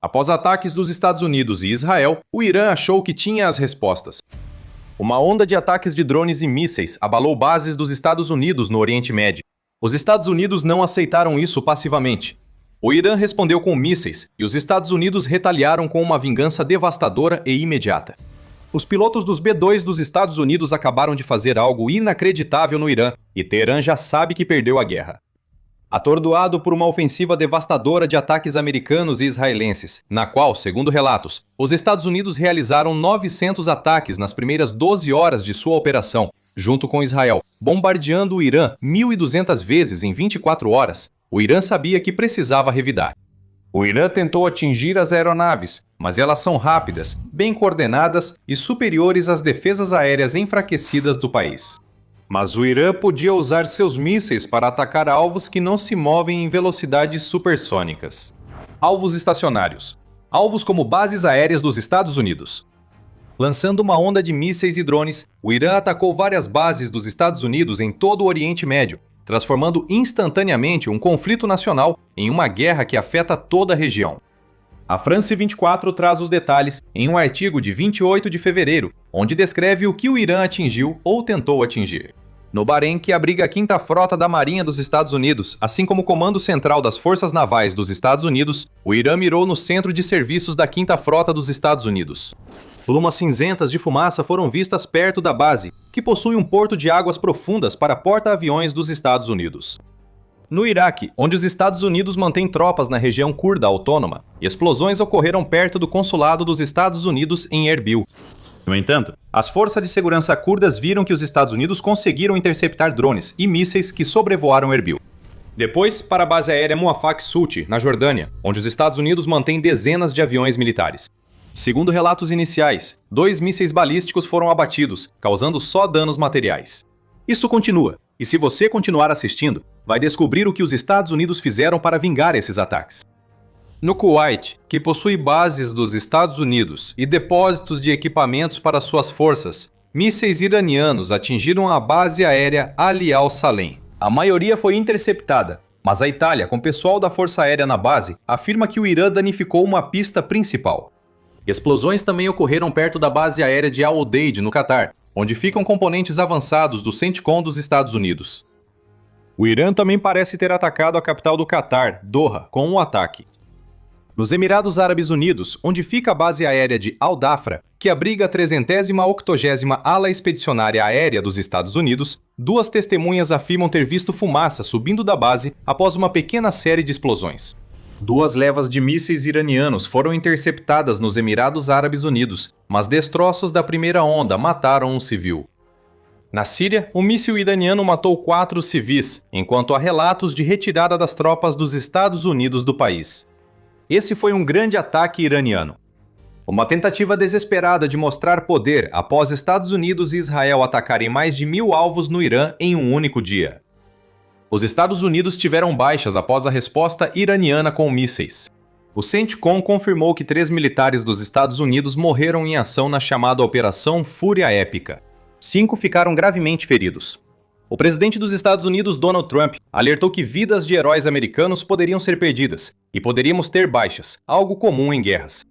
Após ataques dos Estados Unidos e Israel, o Irã achou que tinha as respostas. Uma onda de ataques de drones e mísseis abalou bases dos Estados Unidos no Oriente Médio. Os Estados Unidos não aceitaram isso passivamente. O Irã respondeu com mísseis e os Estados Unidos retaliaram com uma vingança devastadora e imediata. Os pilotos dos B-2 dos Estados Unidos acabaram de fazer algo inacreditável no Irã e Teherã já sabe que perdeu a guerra. Atordoado por uma ofensiva devastadora de ataques americanos e israelenses, na qual, segundo relatos, os Estados Unidos realizaram 900 ataques nas primeiras 12 horas de sua operação, junto com Israel, bombardeando o Irã 1.200 vezes em 24 horas, o Irã sabia que precisava revidar. O Irã tentou atingir as aeronaves, mas elas são rápidas, bem coordenadas e superiores às defesas aéreas enfraquecidas do país. Mas o Irã podia usar seus mísseis para atacar alvos que não se movem em velocidades supersônicas. Alvos estacionários. Alvos como bases aéreas dos Estados Unidos. Lançando uma onda de mísseis e drones, o Irã atacou várias bases dos Estados Unidos em todo o Oriente Médio, transformando instantaneamente um conflito nacional em uma guerra que afeta toda a região. A France 24 traz os detalhes em um artigo de 28 de fevereiro, onde descreve o que o Irã atingiu ou tentou atingir. No Bahrein, que abriga a 5ª Frota da Marinha dos Estados Unidos, assim como o Comando Central das Forças Navais dos Estados Unidos, o Irã mirou no Centro de Serviços da 5ª Frota dos Estados Unidos. Plumas cinzentas de fumaça foram vistas perto da base, que possui um porto de águas profundas para porta-aviões dos Estados Unidos. No Iraque, onde os Estados Unidos mantêm tropas na região curda autônoma, explosões ocorreram perto do consulado dos Estados Unidos em Erbil. No entanto, as forças de segurança curdas viram que os Estados Unidos conseguiram interceptar drones e mísseis que sobrevoaram Erbil. Depois, para a base aérea Muwafaq Sulti, na Jordânia, onde os Estados Unidos mantêm dezenas de aviões militares. Segundo relatos iniciais, 2 mísseis balísticos foram abatidos, causando só danos materiais. Isso continua, e se você continuar assistindo, vai descobrir o que os Estados Unidos fizeram para vingar esses ataques. No Kuwait, que possui bases dos Estados Unidos e depósitos de equipamentos para suas forças, mísseis iranianos atingiram a base aérea Ali Al-Salem. A maioria foi interceptada, mas a Itália, com pessoal da Força Aérea na base, afirma que o Irã danificou uma pista principal. Explosões também ocorreram perto da base aérea de Al-Udeid, no Catar, onde ficam componentes avançados do CENTCOM dos Estados Unidos. O Irã também parece ter atacado a capital do Catar, Doha, com um ataque. Nos Emirados Árabes Unidos, onde fica a base aérea de Al-Dafra, que abriga a 380ª Ala Expedicionária Aérea dos Estados Unidos, 2 testemunhas afirmam ter visto fumaça subindo da base após uma pequena série de explosões. 2 levas de mísseis iranianos foram interceptadas nos Emirados Árabes Unidos, mas destroços da primeira onda mataram um civil. Na Síria, um míssil iraniano matou 4 civis, enquanto há relatos de retirada das tropas dos Estados Unidos do país. Esse foi um grande ataque iraniano. Uma tentativa desesperada de mostrar poder após Estados Unidos e Israel atacarem mais de 1.000 alvos no Irã em um único dia. Os Estados Unidos tiveram baixas após a resposta iraniana com mísseis. O CENTCOM confirmou que 3 militares dos Estados Unidos morreram em ação na chamada Operação Fúria Épica. 5 ficaram gravemente feridos. O presidente dos Estados Unidos, Donald Trump, alertou que vidas de heróis americanos poderiam ser perdidas e poderíamos ter baixas, algo comum em guerras.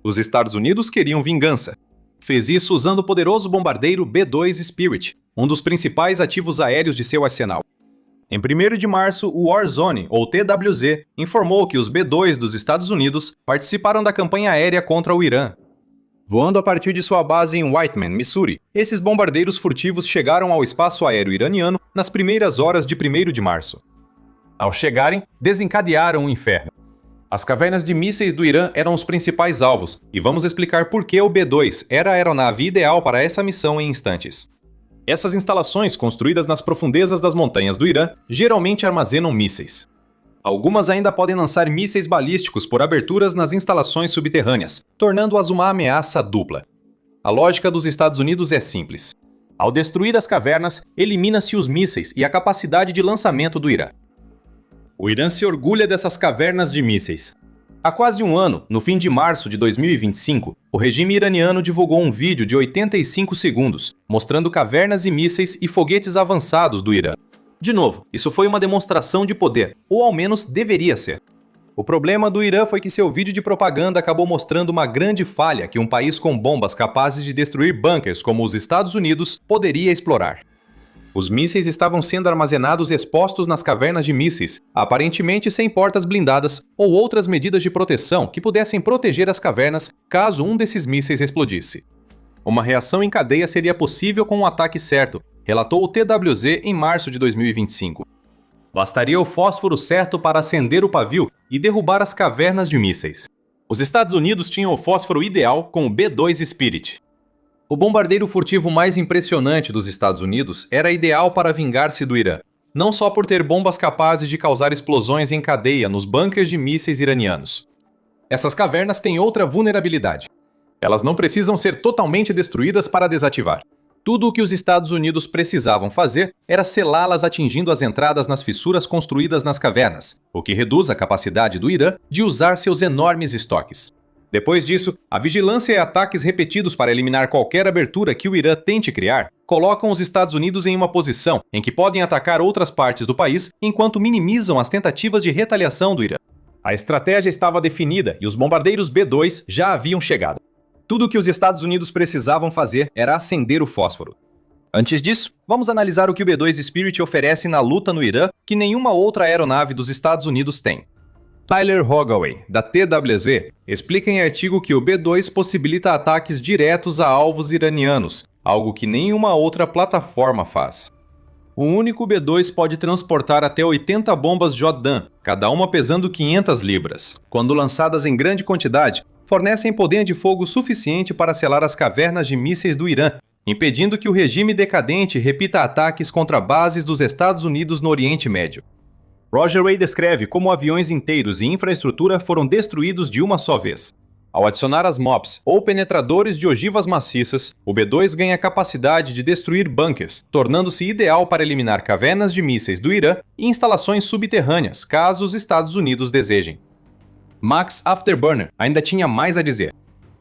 Os Estados Unidos queriam vingança. Fez isso usando o poderoso bombardeiro B-2 Spirit, um dos principais ativos aéreos de seu arsenal. Em 1º de março, o Warzone, ou TWZ, informou que os B-2 dos Estados Unidos participaram da campanha aérea contra o Irã. Voando a partir de sua base em Whiteman, Missouri, esses bombardeiros furtivos chegaram ao espaço aéreo iraniano nas primeiras horas de 1º de março. Ao chegarem, desencadearam o inferno. As cavernas de mísseis do Irã eram os principais alvos, e vamos explicar por que o B-2 era a aeronave ideal para essa missão em instantes. Essas instalações, construídas nas profundezas das montanhas do Irã, geralmente armazenam mísseis. Algumas ainda podem lançar mísseis balísticos por aberturas nas instalações subterrâneas, tornando-as uma ameaça dupla. A lógica dos Estados Unidos é simples. Ao destruir as cavernas, elimina-se os mísseis e a capacidade de lançamento do Irã. O Irã se orgulha dessas cavernas de mísseis. Há quase um ano, no fim de março de 2025, o regime iraniano divulgou um vídeo de 85 segundos, mostrando cavernas e mísseis e foguetes avançados do Irã. De novo, isso foi uma demonstração de poder, ou ao menos deveria ser. O problema do Irã foi que seu vídeo de propaganda acabou mostrando uma grande falha que um país com bombas capazes de destruir bunkers como os Estados Unidos poderia explorar. Os mísseis estavam sendo armazenados expostos nas cavernas de mísseis, aparentemente sem portas blindadas ou outras medidas de proteção que pudessem proteger as cavernas caso um desses mísseis explodisse. Uma reação em cadeia seria possível com um ataque certo, relatou o TWZ em março de 2025. Bastaria o fósforo certo para acender o pavio e derrubar as cavernas de mísseis. Os Estados Unidos tinham o fósforo ideal com o B-2 Spirit. O bombardeiro furtivo mais impressionante dos Estados Unidos era ideal para vingar-se do Irã, não só por ter bombas capazes de causar explosões em cadeia nos bunkers de mísseis iranianos. Essas cavernas têm outra vulnerabilidade. Elas não precisam ser totalmente destruídas para desativar. Tudo o que os Estados Unidos precisavam fazer era selá-las atingindo as entradas nas fissuras construídas nas cavernas, o que reduz a capacidade do Irã de usar seus enormes estoques. Depois disso, a vigilância e ataques repetidos para eliminar qualquer abertura que o Irã tente criar colocam os Estados Unidos em uma posição em que podem atacar outras partes do país enquanto minimizam as tentativas de retaliação do Irã. A estratégia estava definida e os bombardeiros B-2 já haviam chegado. Tudo o que os Estados Unidos precisavam fazer era acender o fósforo. Antes disso, vamos analisar o que o B-2 Spirit oferece na luta no Irã que nenhuma outra aeronave dos Estados Unidos tem. Tyler Holloway, da TWZ, explica em artigo que o B-2 possibilita ataques diretos a alvos iranianos, algo que nenhuma outra plataforma faz. O único B-2 pode transportar até 80 bombas Jodam, cada uma pesando 500 libras. Quando lançadas em grande quantidade, fornecem poder de fogo suficiente para selar as cavernas de mísseis do Irã, impedindo que o regime decadente repita ataques contra bases dos Estados Unidos no Oriente Médio. Roger Ray descreve como aviões inteiros e infraestrutura foram destruídos de uma só vez. Ao adicionar as MOPs, ou penetradores de ogivas maciças, o B-2 ganha a capacidade de destruir bunkers, tornando-se ideal para eliminar cavernas de mísseis do Irã e instalações subterrâneas, caso os Estados Unidos desejem. Max Afterburner ainda tinha mais a dizer.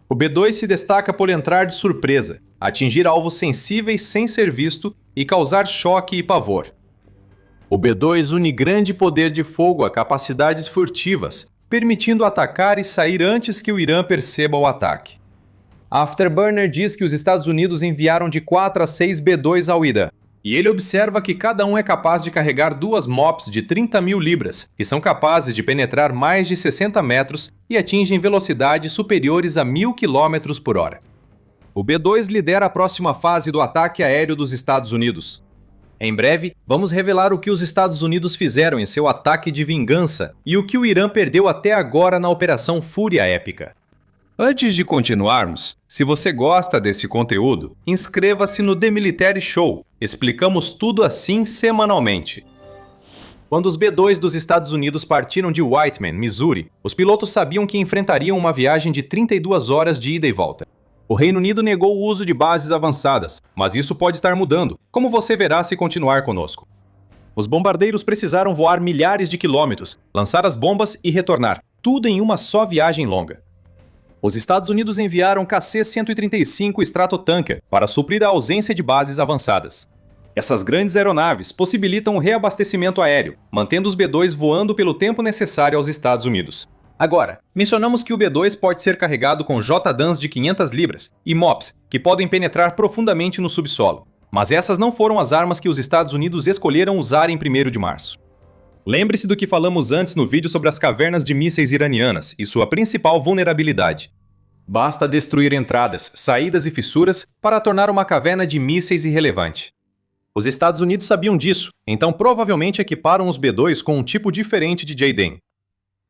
O B-2 se destaca por entrar de surpresa, atingir alvos sensíveis sem ser visto e causar choque e pavor. O B-2 une grande poder de fogo a capacidades furtivas, permitindo atacar e sair antes que o Irã perceba o ataque. Afterburner diz que os Estados Unidos enviaram de 4 a 6 B-2 ao Irã, e ele observa que cada um é capaz de carregar 2 MOPs de 30.000 libras, que são capazes de penetrar mais de 60 metros e atingem velocidades superiores a 1.000 km por hora. O B-2 lidera a próxima fase do ataque aéreo dos Estados Unidos. Em breve, vamos revelar o que os Estados Unidos fizeram em seu ataque de vingança e o que o Irã perdeu até agora na Operação Fúria Épica. Antes de continuarmos, se você gosta desse conteúdo, inscreva-se no The Military Show. Explicamos tudo assim semanalmente. Quando os B-2 dos Estados Unidos partiram de Whiteman, Missouri, os pilotos sabiam que enfrentariam uma viagem de 32 horas de ida e volta. O Reino Unido negou o uso de bases avançadas, mas isso pode estar mudando, como você verá se continuar conosco. Os bombardeiros precisaram voar milhares de quilômetros, lançar as bombas e retornar, tudo em uma só viagem longa. Os Estados Unidos enviaram KC-135 Stratotanker para suprir a ausência de bases avançadas. Essas grandes aeronaves possibilitam o reabastecimento aéreo, mantendo os B-2 voando pelo tempo necessário aos Estados Unidos. Agora, mencionamos que o B-2 pode ser carregado com JDAMs de 500 libras e MOPs, que podem penetrar profundamente no subsolo. Mas essas não foram as armas que os Estados Unidos escolheram usar em 1º de março. Lembre-se do que falamos antes no vídeo sobre as cavernas de mísseis iranianas e sua principal vulnerabilidade. Basta destruir entradas, saídas e fissuras para tornar uma caverna de mísseis irrelevante. Os Estados Unidos sabiam disso, então provavelmente equiparam os B-2 com um tipo diferente de JDAM.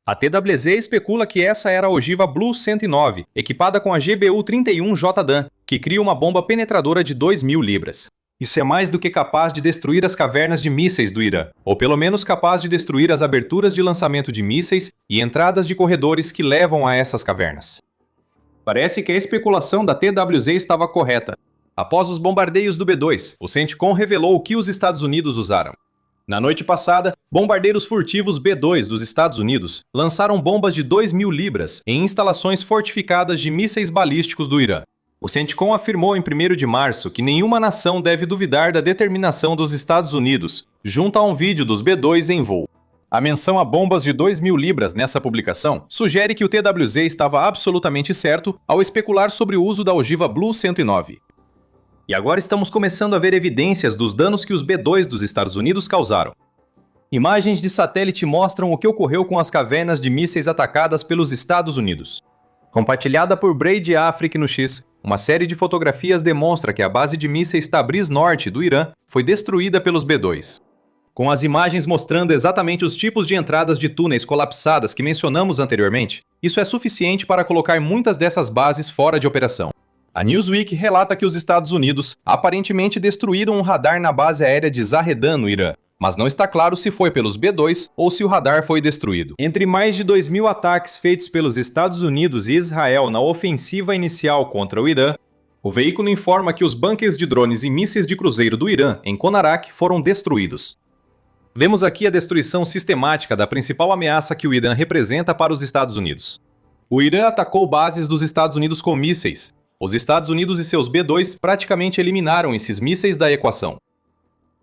A TWZ especula que essa era a ogiva Blue 109, equipada com a GBU-31 JDAM, que cria uma bomba penetradora de 2.000 libras. Isso é mais do que capaz de destruir as cavernas de mísseis do Irã, ou pelo menos capaz de destruir as aberturas de lançamento de mísseis e entradas de corredores que levam a essas cavernas. Parece que a especulação da TWZ estava correta. Após os bombardeios do B-2, o CENTCOM revelou o que os Estados Unidos usaram. Na noite passada, bombardeiros furtivos B-2 dos Estados Unidos lançaram bombas de 2.000 libras em instalações fortificadas de mísseis balísticos do Irã. O CENTCOM afirmou em 1º de março que nenhuma nação deve duvidar da determinação dos Estados Unidos, junto a um vídeo dos B-2 em voo. A menção a bombas de 2.000 libras nessa publicação sugere que o TWZ estava absolutamente certo ao especular sobre o uso da ogiva Blue 109. E agora estamos começando a ver evidências dos danos que os B-2 dos Estados Unidos causaram. Imagens de satélite mostram o que ocorreu com as cavernas de mísseis atacadas pelos Estados Unidos. Compartilhada por Brady Afrique no X, uma série de fotografias demonstra que a base de mísseis Tabriz Norte do Irã foi destruída pelos B-2. Com as imagens mostrando exatamente os tipos de entradas de túneis colapsadas que mencionamos anteriormente, isso é suficiente para colocar muitas dessas bases fora de operação. A Newsweek relata que os Estados Unidos aparentemente destruíram um radar na base aérea de Zahedan, no Irã, mas não está claro se foi pelos B-2 ou se o radar foi destruído. Entre mais de 2.000 ataques feitos pelos Estados Unidos e Israel na ofensiva inicial contra o Irã, o veículo informa que os bunkers de drones e mísseis de cruzeiro do Irã, em Konarak, foram destruídos. Vemos aqui a destruição sistemática da principal ameaça que o Irã representa para os Estados Unidos. O Irã atacou bases dos Estados Unidos com mísseis. Os Estados Unidos e seus B-2 praticamente eliminaram esses mísseis da equação.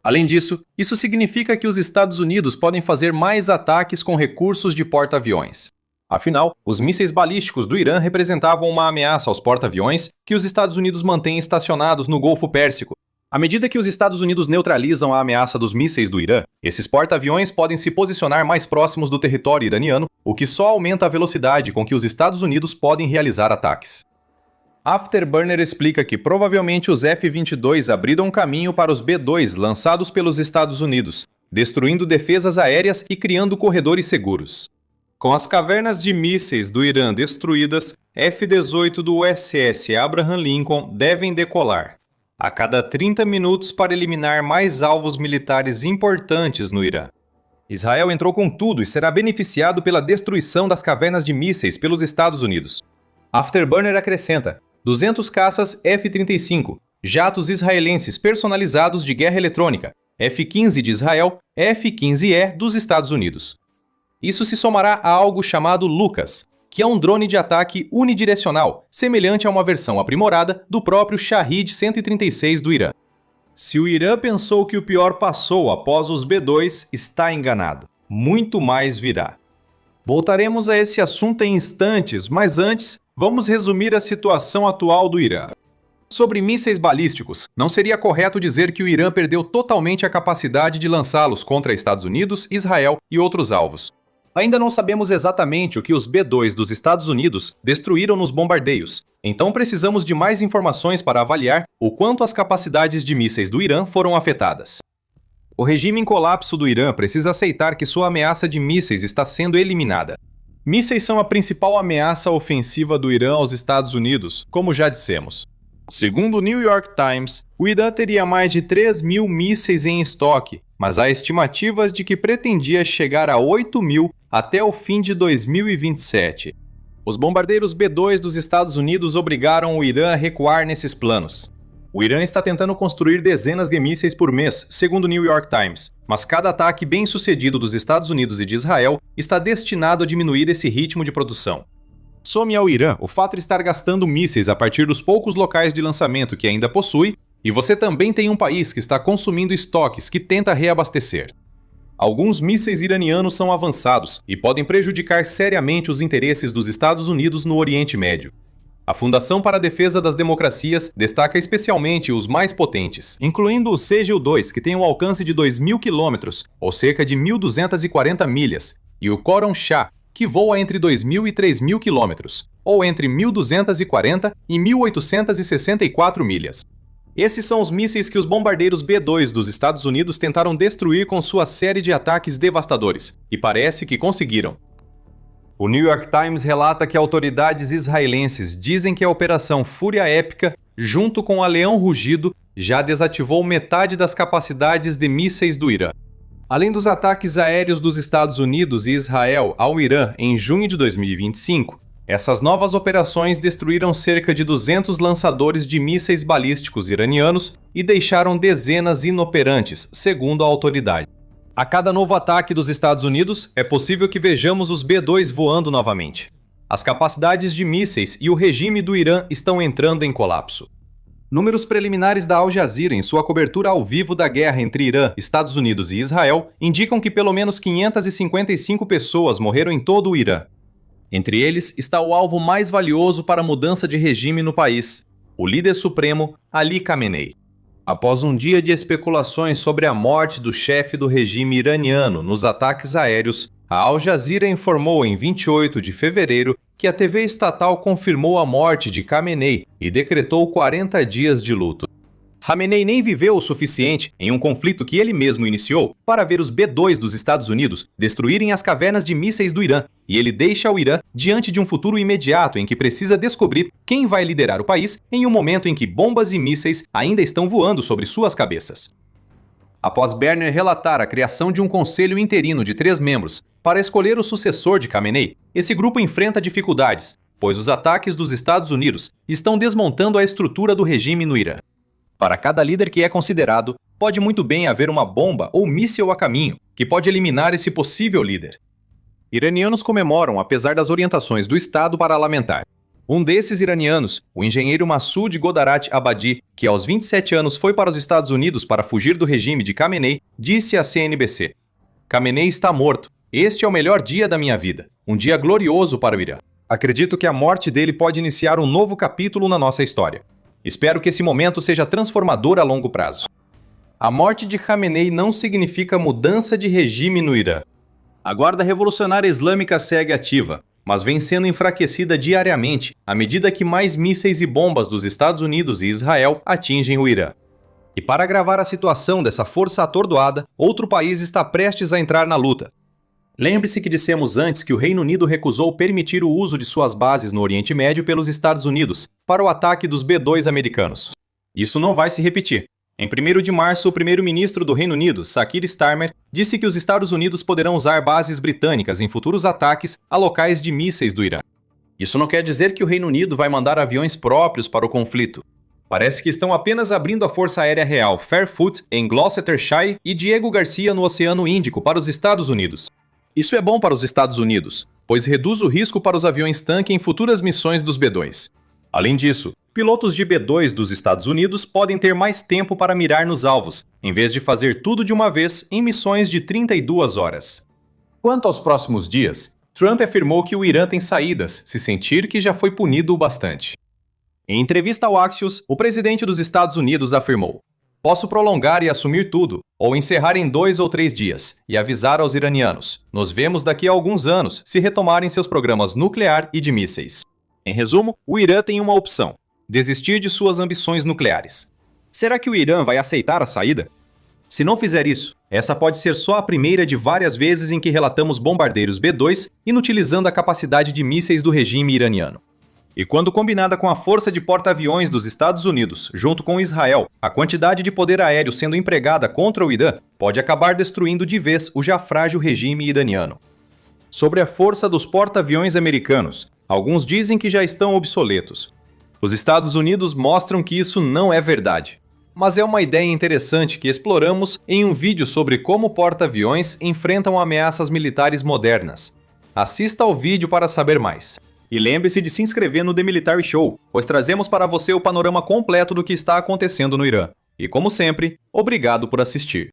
Além disso, isso significa que os Estados Unidos podem fazer mais ataques com recursos de porta-aviões. Afinal, os mísseis balísticos do Irã representavam uma ameaça aos porta-aviões que os Estados Unidos mantêm estacionados no Golfo Pérsico. À medida que os Estados Unidos neutralizam a ameaça dos mísseis do Irã, esses porta-aviões podem se posicionar mais próximos do território iraniano, o que só aumenta a velocidade com que os Estados Unidos podem realizar ataques. Afterburner explica que provavelmente os F-22 abriram caminho para os B-2 lançados pelos Estados Unidos, destruindo defesas aéreas e criando corredores seguros. Com as cavernas de mísseis do Irã destruídas, F-18 do USS Abraham Lincoln devem decolar a cada 30 minutos para eliminar mais alvos militares importantes no Irã. Israel entrou com tudo e será beneficiado pela destruição das cavernas de mísseis pelos Estados Unidos. Afterburner acrescenta: 200 caças F-35, jatos israelenses personalizados de guerra eletrônica, F-15 de Israel, F-15E dos Estados Unidos. Isso se somará a algo chamado Lucas, que é um drone de ataque unidirecional, semelhante a uma versão aprimorada do próprio Shahed 136 do Irã. Se o Irã pensou que o pior passou após os B-2, está enganado. Muito mais virá. Voltaremos a esse assunto em instantes, mas antes, vamos resumir a situação atual do Irã. Sobre mísseis balísticos, não seria correto dizer que o Irã perdeu totalmente a capacidade de lançá-los contra Estados Unidos, Israel e outros alvos. Ainda não sabemos exatamente o que os B-2 dos Estados Unidos destruíram nos bombardeios, então precisamos de mais informações para avaliar o quanto as capacidades de mísseis do Irã foram afetadas. O regime em colapso do Irã precisa aceitar que sua ameaça de mísseis está sendo eliminada. Mísseis são a principal ameaça ofensiva do Irã aos Estados Unidos, como já dissemos. Segundo o New York Times, o Irã teria mais de 3.000 mísseis em estoque, mas há estimativas de que pretendia chegar a 8.000 até o fim de 2027. Os bombardeiros B-2 dos Estados Unidos obrigaram o Irã a recuar nesses planos. O Irã está tentando construir dezenas de mísseis por mês, segundo o New York Times, mas cada ataque bem-sucedido dos Estados Unidos e de Israel está destinado a diminuir esse ritmo de produção. Some ao Irã o fato de estar gastando mísseis a partir dos poucos locais de lançamento que ainda possui, e você também tem um país que está consumindo estoques que tenta reabastecer. Alguns mísseis iranianos são avançados e podem prejudicar seriamente os interesses dos Estados Unidos no Oriente Médio. A Fundação para a Defesa das Democracias destaca especialmente os mais potentes, incluindo o Sejil-2, que tem um alcance de 2.000 km, ou cerca de 1.240 milhas, e o Khorram-Shah, que voa entre 2.000 e 3.000 km, ou entre 1.240 e 1.864 milhas. Esses são os mísseis que os bombardeiros B-2 dos Estados Unidos tentaram destruir com sua série de ataques devastadores, e parece que conseguiram. O New York Times relata que autoridades israelenses dizem que a Operação Fúria Épica, junto com a Leão Rugido, já desativou metade das capacidades de mísseis do Irã. Além dos ataques aéreos dos Estados Unidos e Israel ao Irã em junho de 2025, essas novas operações destruíram cerca de 200 lançadores de mísseis balísticos iranianos e deixaram dezenas inoperantes, segundo a autoridade. A cada novo ataque dos Estados Unidos, é possível que vejamos os B-2 voando novamente. As capacidades de mísseis e o regime do Irã estão entrando em colapso. Números preliminares da Al Jazeera em sua cobertura ao vivo da guerra entre Irã, Estados Unidos e Israel indicam que pelo menos 555 pessoas morreram em todo o Irã. Entre eles está o alvo mais valioso para a mudança de regime no país, o líder supremo Ali Khamenei. Após um dia de especulações sobre a morte do chefe do regime iraniano nos ataques aéreos, a Al Jazeera informou em 28 de fevereiro que a TV estatal confirmou a morte de Khamenei e decretou 40 dias de luto. Khamenei nem viveu o suficiente em um conflito que ele mesmo iniciou para ver os B-2 dos Estados Unidos destruírem as cavernas de mísseis do Irã, e ele deixa o Irã diante de um futuro imediato em que precisa descobrir quem vai liderar o país em um momento em que bombas e mísseis ainda estão voando sobre suas cabeças. Após Berner relatar a criação de um conselho interino de 3 membros para escolher o sucessor de Khamenei, esse grupo enfrenta dificuldades, pois os ataques dos Estados Unidos estão desmontando a estrutura do regime no Irã. Para cada líder que é considerado, pode muito bem haver uma bomba ou míssil a caminho, que pode eliminar esse possível líder. Iranianos comemoram apesar das orientações do Estado parlamentar. Um desses iranianos, o engenheiro Massoud Godarat Abadi, que aos 27 anos foi para os Estados Unidos para fugir do regime de Khamenei, disse à CNBC: "Khamenei está morto. Este é o melhor dia da minha vida. Um dia glorioso para o Irã. Acredito que a morte dele pode iniciar um novo capítulo na nossa história. Espero que esse momento seja transformador a longo prazo." A morte de Khamenei não significa mudança de regime no Irã. A Guarda Revolucionária Islâmica segue ativa, mas vem sendo enfraquecida diariamente à medida que mais mísseis e bombas dos Estados Unidos e Israel atingem o Irã. E para agravar a situação dessa força atordoada, outro país está prestes a entrar na luta. Lembre-se que dissemos antes que o Reino Unido recusou permitir o uso de suas bases no Oriente Médio pelos Estados Unidos para o ataque dos B-2 americanos. Isso não vai se repetir. Em 1º de março, o primeiro-ministro do Reino Unido, Sir Keir Starmer, disse que os Estados Unidos poderão usar bases britânicas em futuros ataques a locais de mísseis do Irã. Isso não quer dizer que o Reino Unido vai mandar aviões próprios para o conflito. Parece que estão apenas abrindo a Força Aérea Real Fairfoot em Gloucestershire e Diego Garcia no Oceano Índico para os Estados Unidos. Isso é bom para os Estados Unidos, pois reduz o risco para os aviões-tanque em futuras missões dos B-2. Além disso, pilotos de B-2 dos Estados Unidos podem ter mais tempo para mirar nos alvos, em vez de fazer tudo de uma vez em missões de 32 horas. Quanto aos próximos dias, Trump afirmou que o Irã tem saídas se sentir que já foi punido o bastante. Em entrevista ao Axios, o presidente dos Estados Unidos afirmou: "Posso prolongar e assumir tudo, ou encerrar em 2 ou 3 dias, e avisar aos iranianos. Nos vemos daqui a alguns anos se retomarem seus programas nuclear e de mísseis." Em resumo, o Irã tem uma opção: desistir de suas ambições nucleares. Será que o Irã vai aceitar a saída? Se não fizer isso, essa pode ser só a primeira de várias vezes em que relatamos bombardeiros B-2 inutilizando a capacidade de mísseis do regime iraniano. E quando combinada com a força de porta-aviões dos Estados Unidos, junto com Israel, a quantidade de poder aéreo sendo empregada contra o Irã pode acabar destruindo de vez o já frágil regime iraniano. Sobre a força dos porta-aviões americanos, alguns dizem que já estão obsoletos. Os Estados Unidos mostram que isso não é verdade. Mas é uma ideia interessante que exploramos em um vídeo sobre como porta-aviões enfrentam ameaças militares modernas. Assista ao vídeo para saber mais. E lembre-se de se inscrever no The Military Show, pois trazemos para você o panorama completo do que está acontecendo no Irã. E como sempre, obrigado por assistir.